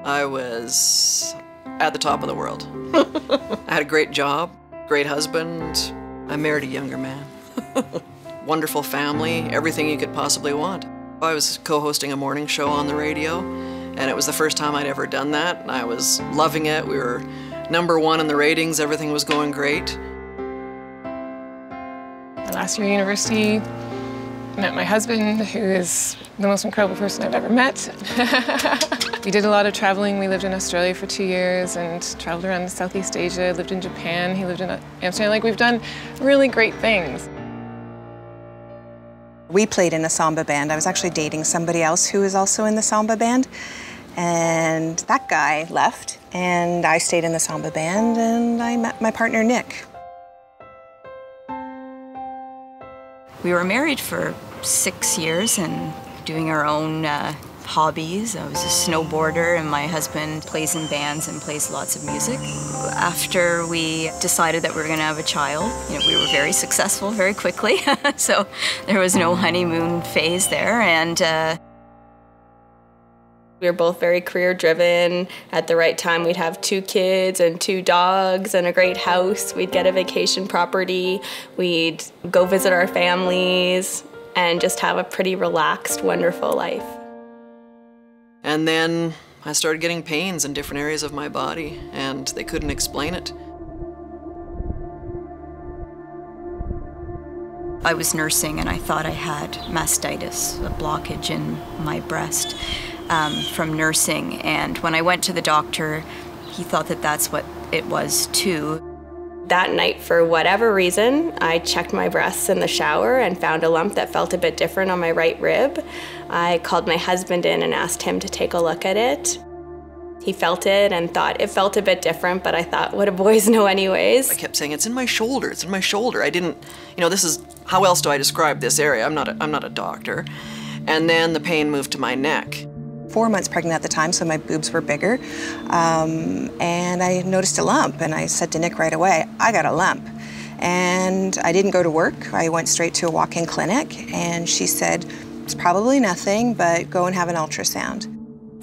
I was at the top of the world. I had a great job, great husband. I married a younger man. Wonderful family, everything you could possibly want. I was co-hosting a morning show on the radio, and it was the first time I'd ever done that, and I was loving it. We were #1 in the ratings, everything was going great. Last year at university, met my husband, who is the most incredible person I've ever met. We did a lot of traveling. We lived in Australia for 2 years and traveled around Southeast Asia, lived in Japan, he lived in Amsterdam. Like, we've done really great things. We played in a samba band. I was actually dating somebody else who was also in the samba band. And that guy left, and I stayed in the samba band, and I met my partner, Nick. We were married for 6 years and doing our own hobbies. I was a snowboarder, and my husband plays in bands and plays lots of music. After we decided that we were going to have a child, we were very successful very quickly, so there was no honeymoon phase there. And we were both very career-driven. At the right time, we'd have 2 kids and 2 dogs and a great house. We'd get a vacation property. We'd go visit our families and just have a pretty relaxed, wonderful life. And then I started getting pains in different areas of my body, and they couldn't explain it. I was nursing, and I thought I had mastitis, a blockage in my breast. From nursing, and when I went to the doctor, he thought that that's what it was too. That night, for whatever reason, I checked my breasts in the shower and found a lump that felt a bit different on my right rib. I called my husband in and asked him to take a look at it. He felt it and thought it felt a bit different, but I thought, what do boys know anyways? I kept saying, it's in my shoulder, it's in my shoulder. I didn't, this is, how else do I describe this area? I'm not a doctor. And then the pain moved to my neck. 4 months pregnant at the time, so my boobs were bigger. And I noticed a lump, and I said to Nick right away, I got a lump. And I didn't go to work. I went straight to a walk-in clinic, and she said, it's probably nothing, but go and have an ultrasound.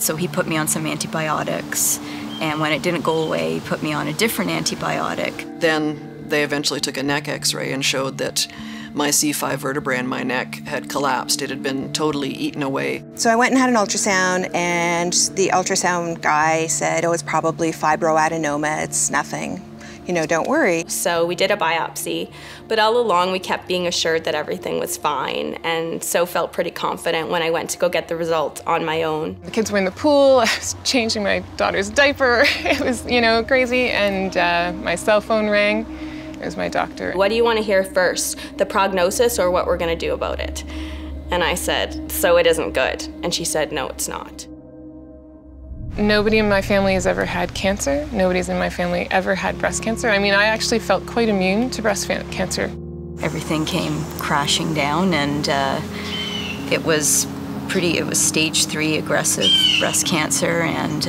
So he put me on some antibiotics, and when it didn't go away, he put me on a different antibiotic. Then they eventually took a neck x-ray and showed that my C5 vertebrae in my neck had collapsed. It had been totally eaten away. So I went and had an ultrasound, and the ultrasound guy said, oh, it's probably fibroadenoma, it's nothing. Don't worry. So we did a biopsy, but all along we kept being assured that everything was fine, and so felt pretty confident when I went to go get the result on my own. The kids were in the pool, I was changing my daughter's diaper. It was, crazy, and my cell phone rang. It was my doctor. What do you want to hear first, the prognosis or what we're going to do about it? And I said, so it isn't good. And she said, no, it's not. Nobody in my family has ever had cancer. Nobody's in my family ever had breast cancer. I actually felt quite immune to breast cancer. Everything came crashing down, and it was stage 3 aggressive breast cancer, and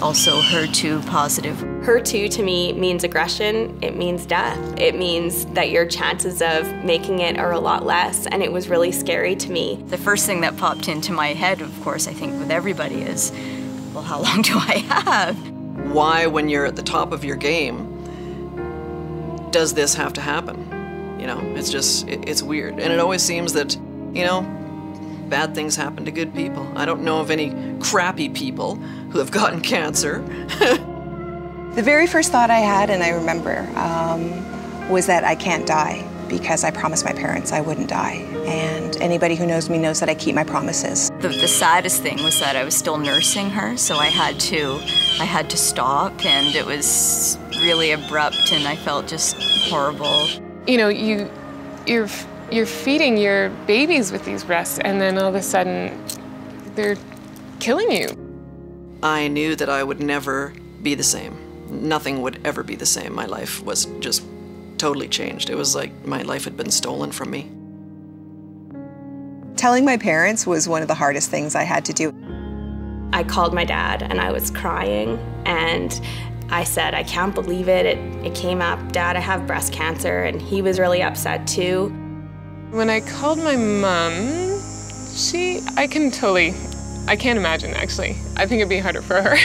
also HER2 positive. HER2 to me means aggression, it means death. It means that your chances of making it are a lot less, and it was really scary to me. The first thing that popped into my head, of course, I think with everybody is, well, how long do I have? Why, when you're at the top of your game, does this have to happen? It's weird. And it always seems that, bad things happen to good people. I don't know of any crappy people who have gotten cancer. The very first thought I had, and I remember, was that I can't die because I promised my parents I wouldn't die. And anybody who knows me knows that I keep my promises. The saddest thing was that I was still nursing her, so I had to stop, and it was really abrupt, and I felt just horrible. You're feeding your babies with these breasts, and then all of a sudden, they're killing you. I knew that I would never be the same. Nothing would ever be the same. My life was just totally changed. It was like my life had been stolen from me. Telling my parents was one of the hardest things I had to do. I called my dad, and I was crying, and I said, I can't believe it. It came up, Dad, I have breast cancer, and he was really upset too. When I called my mom, I can totally I can't imagine, actually. I think it'd be harder for her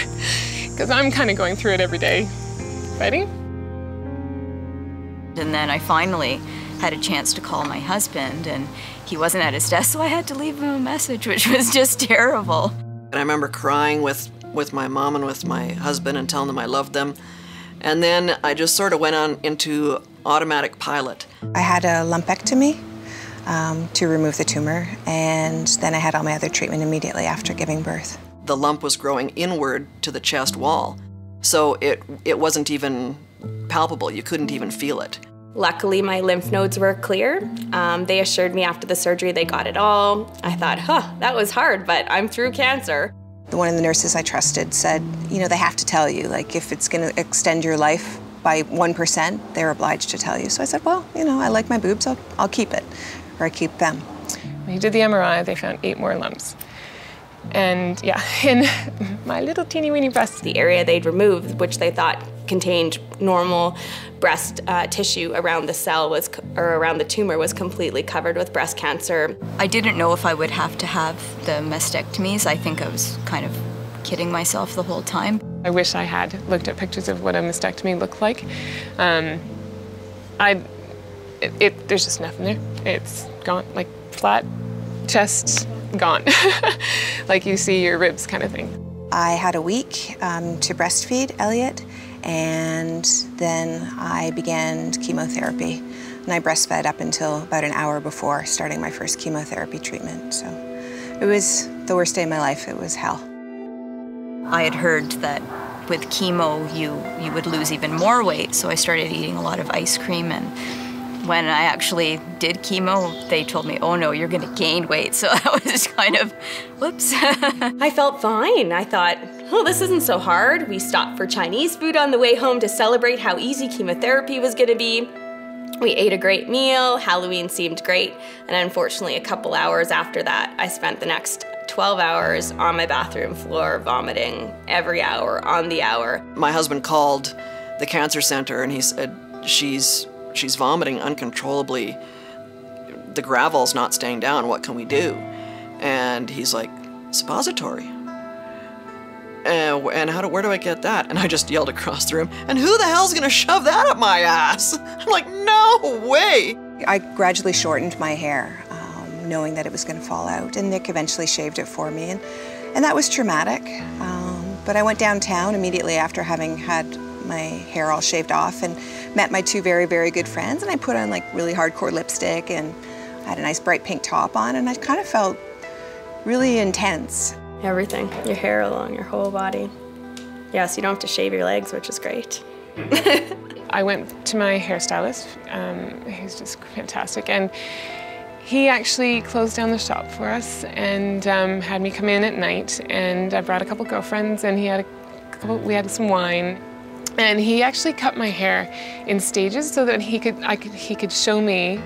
because I'm kind of going through it every day. Ready? And then I finally had a chance to call my husband, and he wasn't at his desk, so I had to leave him a message, which was just terrible. And I remember crying with my mom and with my husband and telling them I loved them. And then I just sort of went on into automatic pilot. I had a lumpectomy to remove the tumor, and then I had all my other treatment immediately after giving birth. The lump was growing inward to the chest wall, so it wasn't even palpable. You couldn't even feel it. Luckily, my lymph nodes were clear. They assured me after the surgery they got it all. I thought, that was hard, but I'm through cancer. One of the nurses I trusted said, you know, they have to tell you, like, if it's going to extend your life by 1%, they're obliged to tell you. So I said, well, you know, I like my boobs, I'll keep it, or I keep them. When he did the MRI, they found 8 more lumps. And yeah, in my little teeny weeny breast. The area they'd removed, which they thought contained normal breast tissue around the cell around the tumor, was completely covered with breast cancer. I didn't know if I would have to have the mastectomies. I think I was kind of kidding myself the whole time. I wish I had looked at pictures of what a mastectomy looked like. There's just nothing there. It's gone, like flat chest, gone. Like you see your ribs kind of thing. I had a week to breastfeed Elliot, and then I began chemotherapy. And I breastfed up until about an hour before starting my first chemotherapy treatment. So it was the worst day of my life. It was hell. I had heard that with chemo, you would lose even more weight, so I started eating a lot of ice cream. And when I actually did chemo, they told me, oh no, you're gonna gain weight. So that was kind of, whoops. I felt fine. I thought, oh, this isn't so hard. We stopped for Chinese food on the way home to celebrate how easy chemotherapy was gonna be. We ate a great meal, Halloween seemed great, and unfortunately a couple hours after that, I spent the next 12 hours on my bathroom floor vomiting every hour on the hour. My husband called the cancer center and he said, she's vomiting uncontrollably. The gravel's not staying down, what can we do? And he's like, suppository. And where do I get that? And I just yelled across the room, and who the hell's gonna shove that up my ass? I'm like, no way. I gradually shortened my hair, knowing that it was gonna fall out, and Nick eventually shaved it for me, and that was traumatic. But I went downtown immediately after having had my hair all shaved off and met my 2 very, very good friends, and I put on like really hardcore lipstick and I had a nice bright pink top on, and I kind of felt really intense. Everything, your hair along your whole body. Yes, you don't have to shave your legs, which is great. I went to my hairstylist, he's just fantastic, and he actually closed down the shop for us and had me come in at night, and I brought a couple girlfriends, and we had some wine, and he actually cut my hair in stages so that he could show me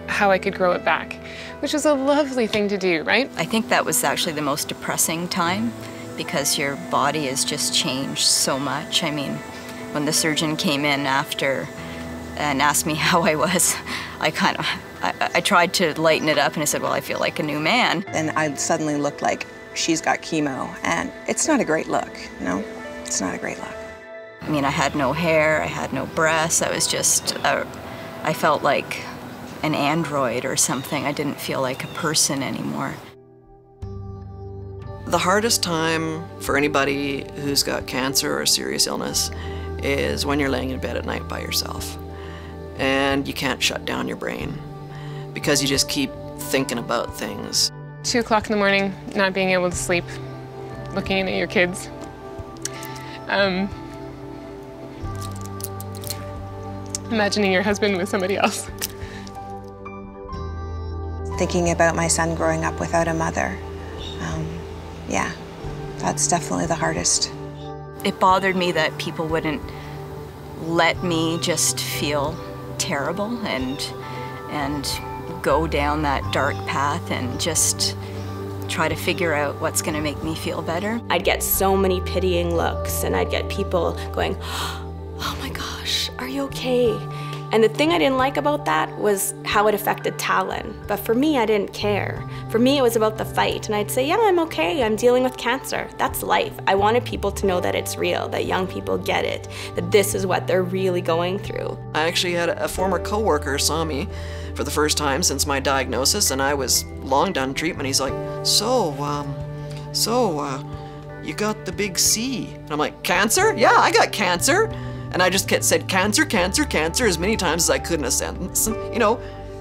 how I could grow it back, which was a lovely thing to do, right? I think that was actually the most depressing time because your body has just changed so much. I mean, when the surgeon came in after and asked me how I was, I tried to lighten it up, and I said, well, I feel like a new man. And I suddenly looked like she's got chemo, and it's not a great look, no? It's not a great look. I mean, I had no hair, I had no breasts, I was just, I felt like an android or something. I didn't feel like a person anymore. The hardest time for anybody who's got cancer or a serious illness is when you're laying in bed at night by yourself and you can't shut down your brain because you just keep thinking about things. 2 o'clock in the morning, not being able to sleep, looking at your kids. Imagining your husband with somebody else. Thinking about my son growing up without a mother. Yeah, that's definitely the hardest. It bothered me that people wouldn't let me just feel terrible and go down that dark path and just try to figure out what's going to make me feel better. I'd get so many pitying looks, and I'd get people going, oh my gosh, are you okay? And the thing I didn't like about that was how it affected Talon. But for me, I didn't care. For me, it was about the fight. And I'd say, yeah, I'm okay. I'm dealing with cancer. That's life. I wanted people to know that it's real, that young people get it, that this is what they're really going through. I actually had a former coworker saw me for the first time since my diagnosis, and I was long done treatment. He's like, you got the big C. And I'm like, cancer? Yeah, I got cancer. And I just said cancer, cancer, cancer as many times as I could in a sentence. You know,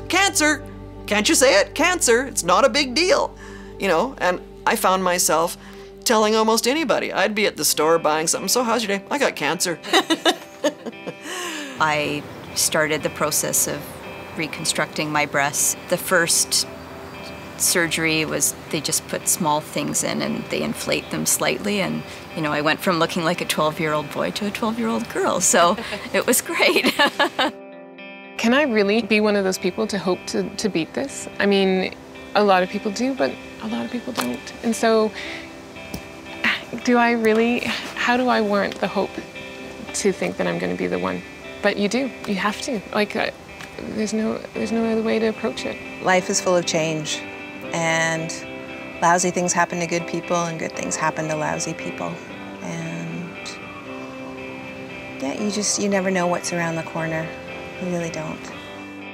cancer. Can't you say it? Cancer. It's not a big deal. You know, and I found myself telling almost anybody. I'd be at the store buying something. So how's your day? I got cancer. I started the process of reconstructing my breasts. The first surgery was they just put small things in and they inflate them slightly, and you know, I went from looking like a 12-year-old boy to a 12-year-old girl, so it was great. Can I really be one of those people to hope to beat this? I mean, a lot of people do, but a lot of people don't. And so do I really, how do I warrant the hope to think that I'm going to be the one? But you do, you have to. Like, there's no other way to approach it. Life is full of change, and lousy things happen to good people and good things happen to lousy people. And yeah, you never know what's around the corner. You really don't.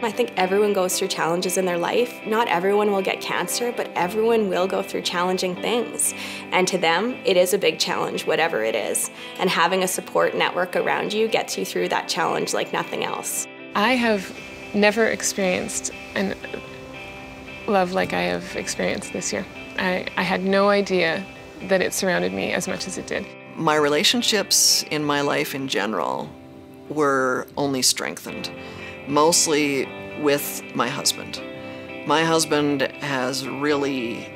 I think everyone goes through challenges in their life. Not everyone will get cancer, but everyone will go through challenging things. And to them, it is a big challenge, whatever it is. And having a support network around you gets you through that challenge like nothing else. I have never experienced love like I have experienced this year. I had no idea that it surrounded me as much as it did. My relationships in my life in general were only strengthened, mostly with my husband. My husband has really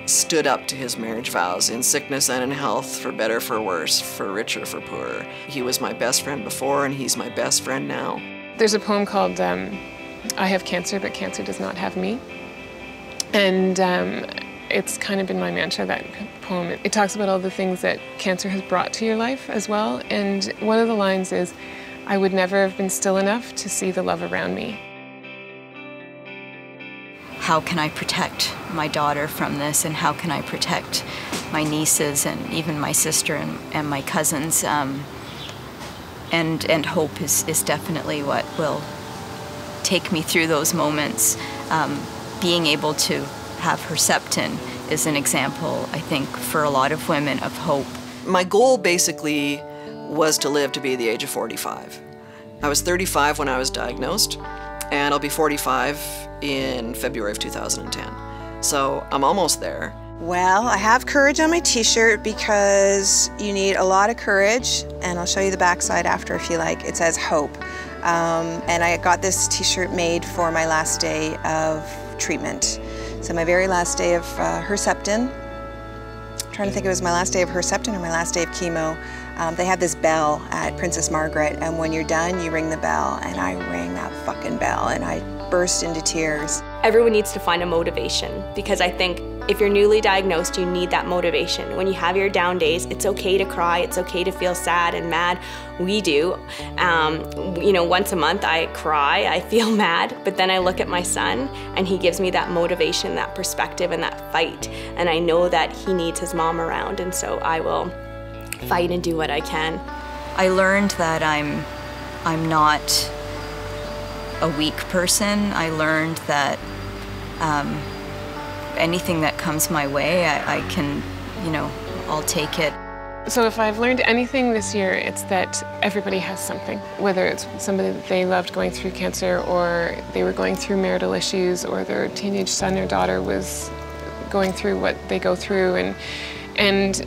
stood up to his marriage vows in sickness and in health, for better, for worse, for richer, for poorer. He was my best friend before, and he's my best friend now. There's a poem called I Have Cancer, but Cancer Does Not Have Me. And it's kind of been my mantra, that poem. It talks about all the things that cancer has brought to your life as well. And one of the lines is, I would never have been still enough to see the love around me. How can I protect my daughter from this, and how can I protect my nieces and even my sister and my cousins? And hope is definitely what will take me through those moments. Being able to have Herceptin is an example, I think, for a lot of women of hope. My goal basically was to live to be the age of 45. I was 35 when I was diagnosed, and I'll be 45 in February of 2010. So I'm almost there. Well, I have courage on my t-shirt because you need a lot of courage, and I'll show you the backside after if you like. It says hope. And I got this t-shirt made for my last day of treatment. So my very last day of Herceptin. I'm trying to think, it was my last day of Herceptin or my last day of chemo. They have this bell at Princess Margaret, and when you're done, you ring the bell, and I rang that fucking bell, and I burst into tears. Everyone needs to find a motivation, because I think if you're newly diagnosed, you need that motivation. When you have your down days, it's okay to cry, it's okay to feel sad and mad. We do. You know, once a month I cry, I feel mad, but then I look at my son and he gives me that motivation, that perspective, and that fight. And I know that he needs his mom around, and so I will fight and do what I can. I learned that I'm not a weak person. I learned that anything that comes my way, I can, you know, I'll take it. So if I've learned anything this year, it's that everybody has something. Whether it's somebody that they loved going through cancer, or they were going through marital issues, or their teenage son or daughter was going through what they go through. And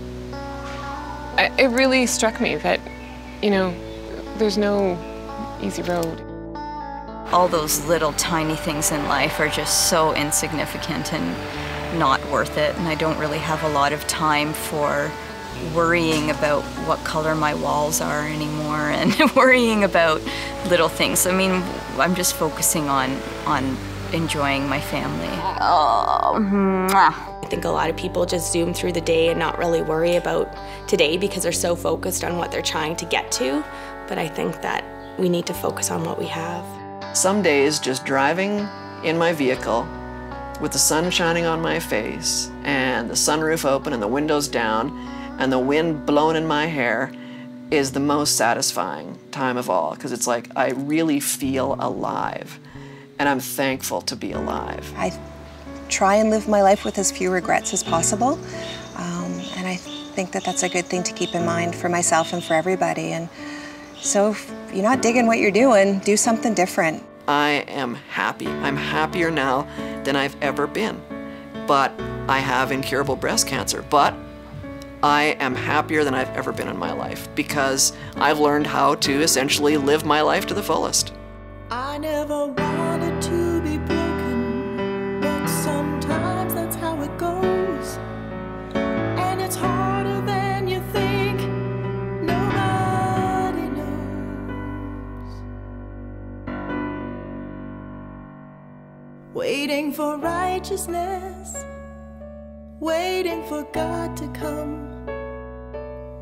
it really struck me that, you know, there's no easy road. All those little tiny things in life are just so insignificant and not worth it. And I don't really have a lot of time for worrying about what color my walls are anymore and worrying about little things. I mean, I'm just focusing on enjoying my family. Oh, I think a lot of people just zoom through the day and not really worry about today because they're so focused on what they're trying to get to. But I think that we need to focus on what we have. Some days just driving in my vehicle with the sun shining on my face and the sunroof open and the windows down and the wind blowing in my hair is the most satisfying time of all, because it's like I really feel alive and I'm thankful to be alive. I try and live my life with as few regrets as possible, and I think that that's a good thing to keep in mind for myself and for everybody. And so if you're not digging what you're doing, do something different. I am happy. I'm happier now than I've ever been. But I have incurable breast cancer. But I am happier than I've ever been in my life because I've learned how to essentially live my life to the fullest. I never wanted to be broken, but sometimes that's how it goes. And it's harder than you think. Nobody knows. Waiting for righteousness, waiting for God to come,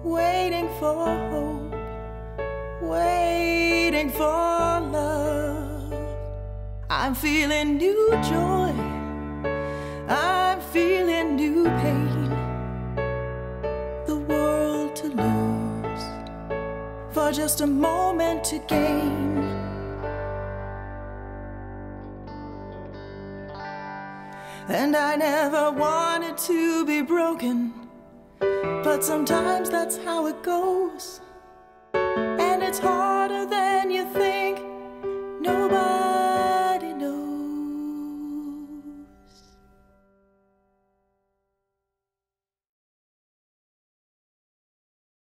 waiting for hope, waiting for love. I'm feeling new joy, I'm feeling new pain. The world to lose, for just a moment to gain. And I never wanted to be broken, but sometimes that's how it goes.